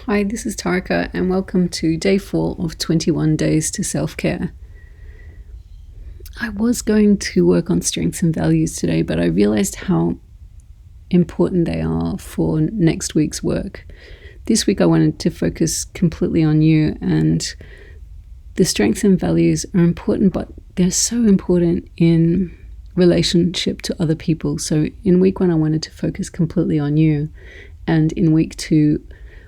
Hi, this is Tarika, and welcome to day 4 of 21 Days to Self-Care. I was going to work on strengths and values today, but I realized how important they are for next week's work. This week I wanted to focus completely on you, and the strengths and values are important, but they're so important in relationship to other people. So in week 1 I wanted to focus completely on you, and in week 2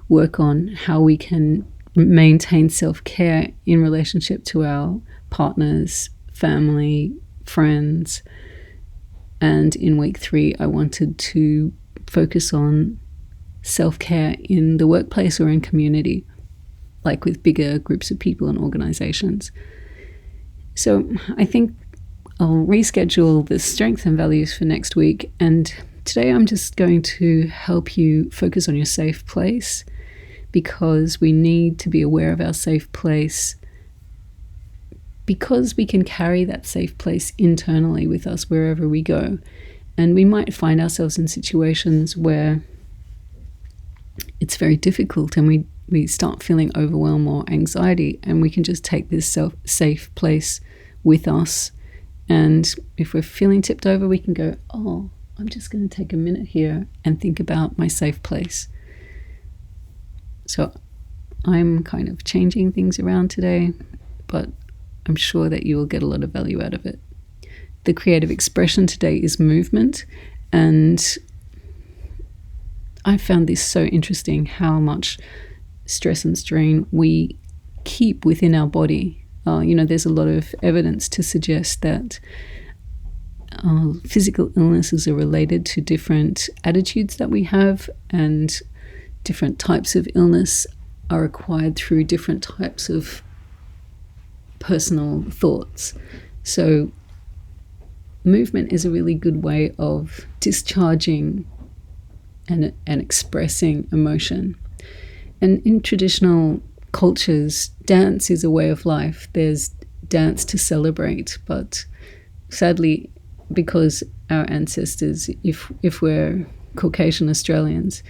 work on how we can maintain self-care in relationship to our partners, family, friends. And in week 3, I wanted to focus on self-care in the workplace or in community, like with bigger groups of people and organizations. So I think I'll reschedule the strengths and values for next week. And today I'm just going to help you focus on your safe place, because we need to be aware of our safe place, because we can carry that safe place internally with us wherever we go. And we might find ourselves in situations where it's very difficult and we start feeling overwhelmed or anxiety, and we can just take this safe place with us. And if we're feeling tipped over, we can go, oh, I'm just going to take a minute here and think about my safe place. So I'm kind of changing things around today, but I'm sure that you will get a lot of value out of it. The creative expression today is movement, and I found this so interesting, how much stress and strain we keep within our body. There's a lot of evidence to suggest that physical illnesses are related to different attitudes that we have, and different types of illness are acquired through different types of personal thoughts. So movement is a really good way of discharging and expressing emotion. And in traditional cultures, dance is a way of life. There's dance to celebrate, but sadly, because our ancestors, if we're Caucasian Australians,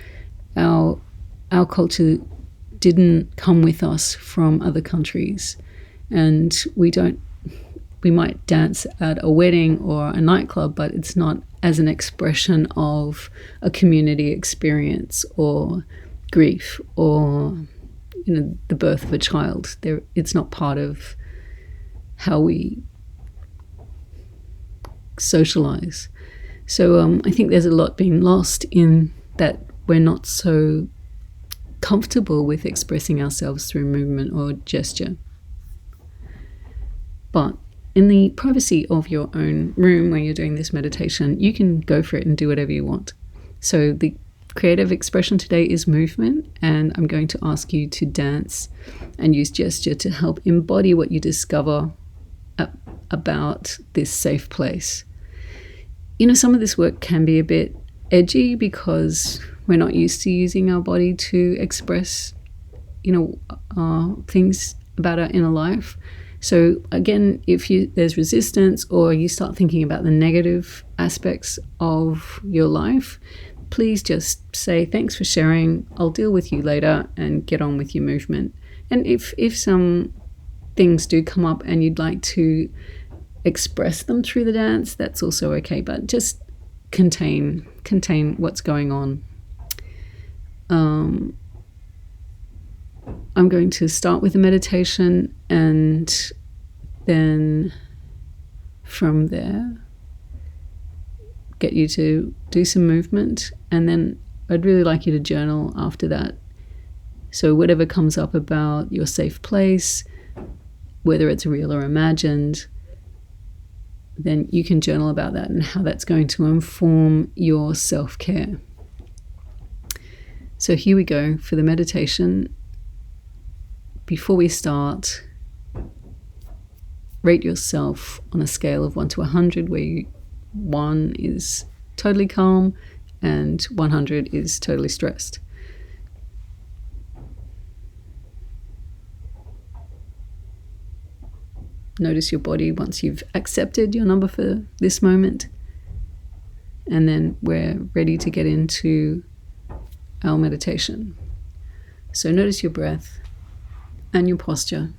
our culture didn't come with us from other countries, and we might dance at a wedding or a nightclub, but it's not as an expression of a community experience or grief or the birth of a child. It's not part of how we socialize. So I think there's a lot being lost in that we're not so comfortable with expressing ourselves through movement or gesture. But in the privacy of your own room where you're doing this meditation, you can go for it and do whatever you want. So the creative expression today is movement, and I'm going to ask you to dance and use gesture to help embody what you discover about this safe place. Some of this work can be a bit edgy because we're not used to using our body to express, things about our inner life. So again, if there's resistance or you start thinking about the negative aspects of your life, please just say, thanks for sharing, I'll deal with you later, and get on with your movement. And if some things do come up and you'd like to express them through the dance, that's also okay, but just contain what's going on. I'm going to start with a meditation, and then from there get you to do some movement, and then I'd really like you to journal after that. So whatever comes up about your safe place, whether it's real or imagined, then you can journal about that and how that's going to inform your self-care. So here we go for the meditation. Before we start, rate yourself on a scale of 1 to 100, where 1 is totally calm and 100 is totally stressed. Notice your body once you've accepted your number for this moment. And then we're ready to get into our meditation. So notice your breath and your posture.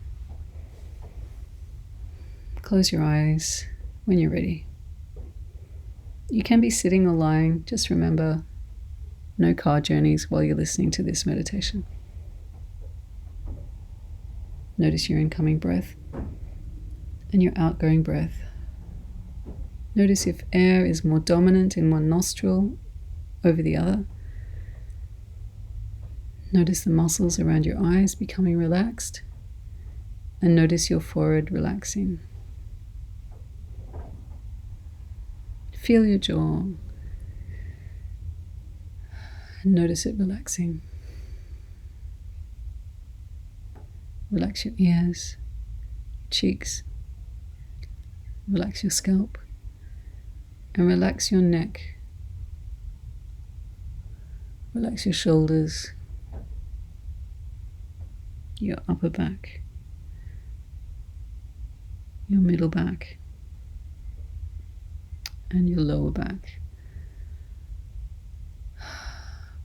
Close your eyes when you're ready. You can be sitting or lying. Just remember, no car journeys while you're listening to this meditation. Notice your incoming breath and your outgoing breath. Notice if air is more dominant in one nostril over the other. Notice the muscles around your eyes becoming relaxed, and notice your forehead relaxing. Feel your jaw, and notice it relaxing. Relax your ears, cheeks, relax your scalp, and relax your neck. Relax your shoulders, your upper back, your middle back, and your lower back.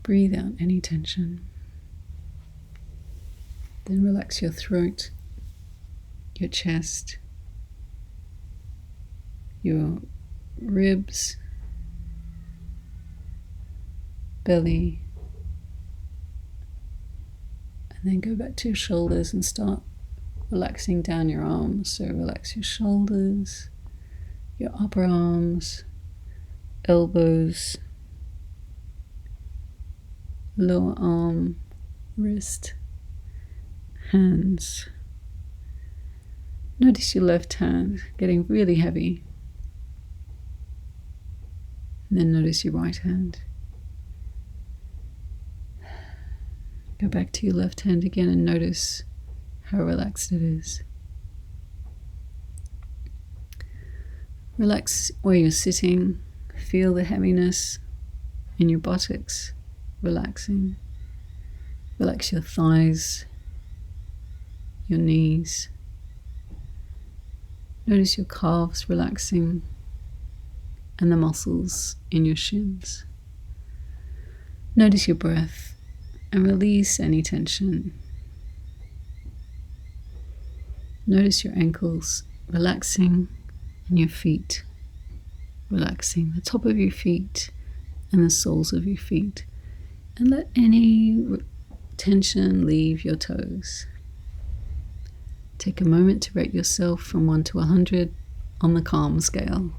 Breathe out any tension. Then relax your throat, your chest, your ribs, belly, and then go back to your shoulders and start relaxing down your arms. So relax your shoulders, your upper arms, elbows, lower arm, wrist, hands. Notice your left hand getting really heavy. And then notice your right hand. Go back to your left hand again and notice how relaxed it is. Relax where you're sitting. Feel the heaviness in your buttocks relaxing. Relax your thighs, your knees. Notice your calves relaxing and the muscles in your shins. Notice your breath and release any tension. Notice your ankles relaxing and your feet relaxing, the top of your feet and the soles of your feet. And let any tension leave your toes. Take a moment to rate yourself from 1 to 100 on the calm scale.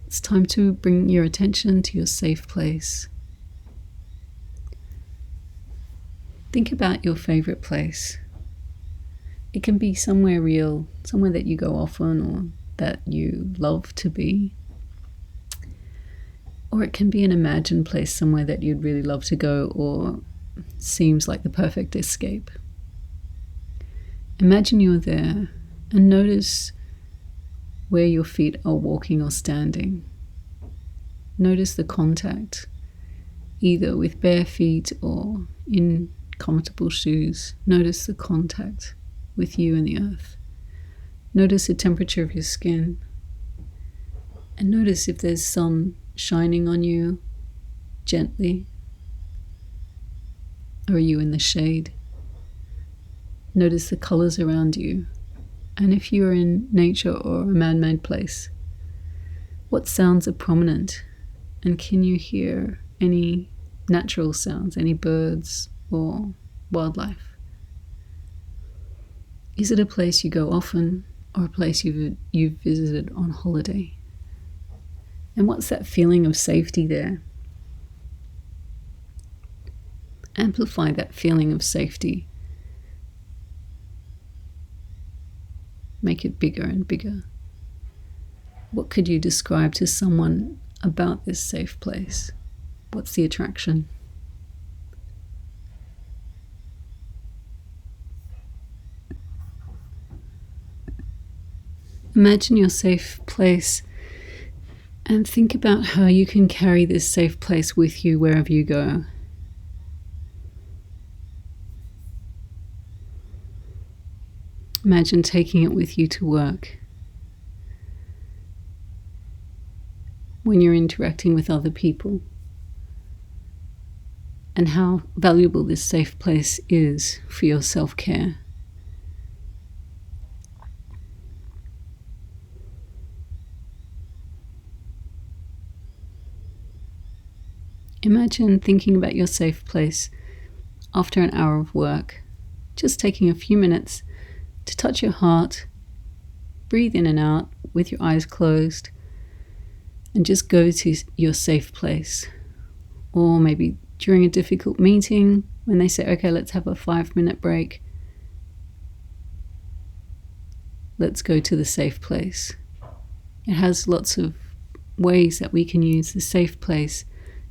It's time to bring your attention to your safe place. Think about your favorite place. It can be somewhere real, somewhere that you go often or that you love to be. Or it can be an imagined place somewhere that you'd really love to go or seems like the perfect escape. Imagine you're there and notice where your feet are walking or standing. Notice the contact, either with bare feet or in comfortable shoes. Notice the contact with you and the earth. Notice the temperature of your skin. And notice if there's sun shining on you gently. Or are you in the shade? Notice the colors around you. And if you're in nature or a man-made place, what sounds are prominent? And can you hear any natural sounds, any birds or wildlife? Is it a place you go often or a place you've visited on holiday? And what's that feeling of safety there? Amplify that feeling of safety. Make it bigger and bigger. What could you describe to someone about this safe place? What's the attraction? Imagine your safe place and think about how you can carry this safe place with you wherever you go. Imagine taking it with you to work. When you're interacting with other people, and how valuable this safe place is for your self-care. Imagine thinking about your safe place after an hour of work, just taking a few minutes to touch your heart, breathe in and out with your eyes closed, and just go to your safe place. Or maybe during a difficult meeting, when they say, okay, let's have a 5-minute break, let's go to the safe place. It has lots of ways that we can use the safe place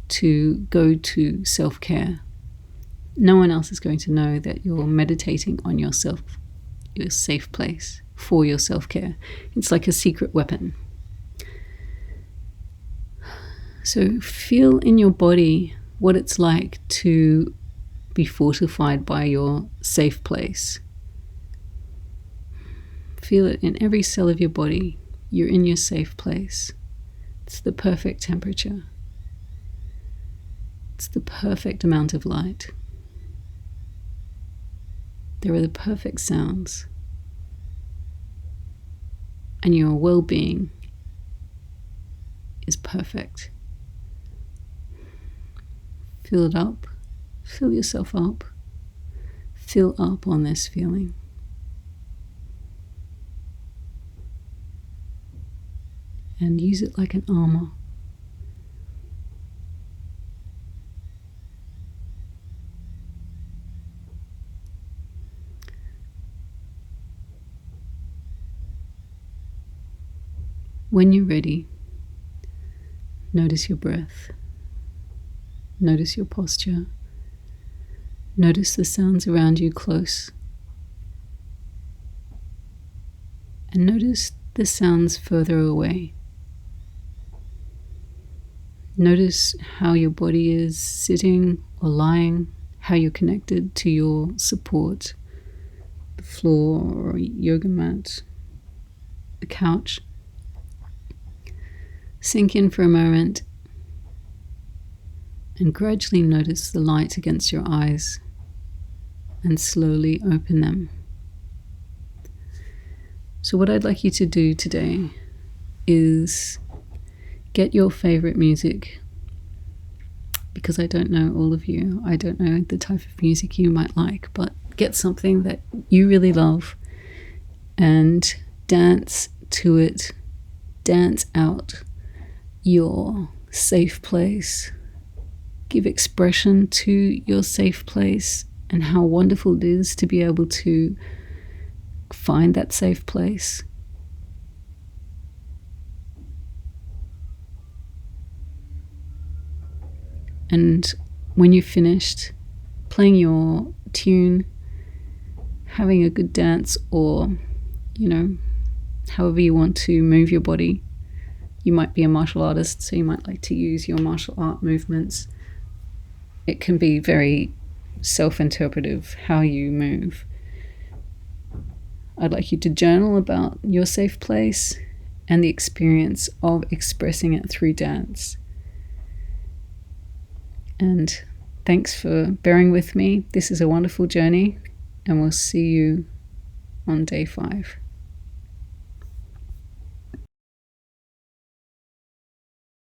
to go to self-care. No one else is going to know that you're meditating on yourself, your safe place for your self-care. It's like a secret weapon. So feel in your body what it's like to be fortified by your safe place. Feel it in every cell of your body. You're in your safe place. It's the perfect temperature. It's the perfect amount of light. There are the perfect sounds. And your well-being is perfect. Fill it up. Fill yourself up. Fill up on this feeling. And use it like an armor. When you're ready, notice your breath. Notice your posture. Notice the sounds around you close. And notice the sounds further away. Notice how your body is sitting or lying, how you're connected to your support, the floor or yoga mat, the couch. Sink in for a moment and gradually notice the light against your eyes and slowly open them. So what I'd like you to do today is get your favorite music, because I don't know all of you. I don't know the type of music you might like, but get something that you really love and dance to it. Dance out your safe place. Give expression to your safe place and how wonderful it is to be able to find that safe place. And when you've finished playing your tune, having a good dance, or, however you want to move your body. You might be a martial artist, so you might like to use your martial art movements. It can be very self-interpretive how you move. I'd like you to journal about your safe place and the experience of expressing it through dance. And thanks for bearing with me. This is a wonderful journey, and we'll see you on day 5.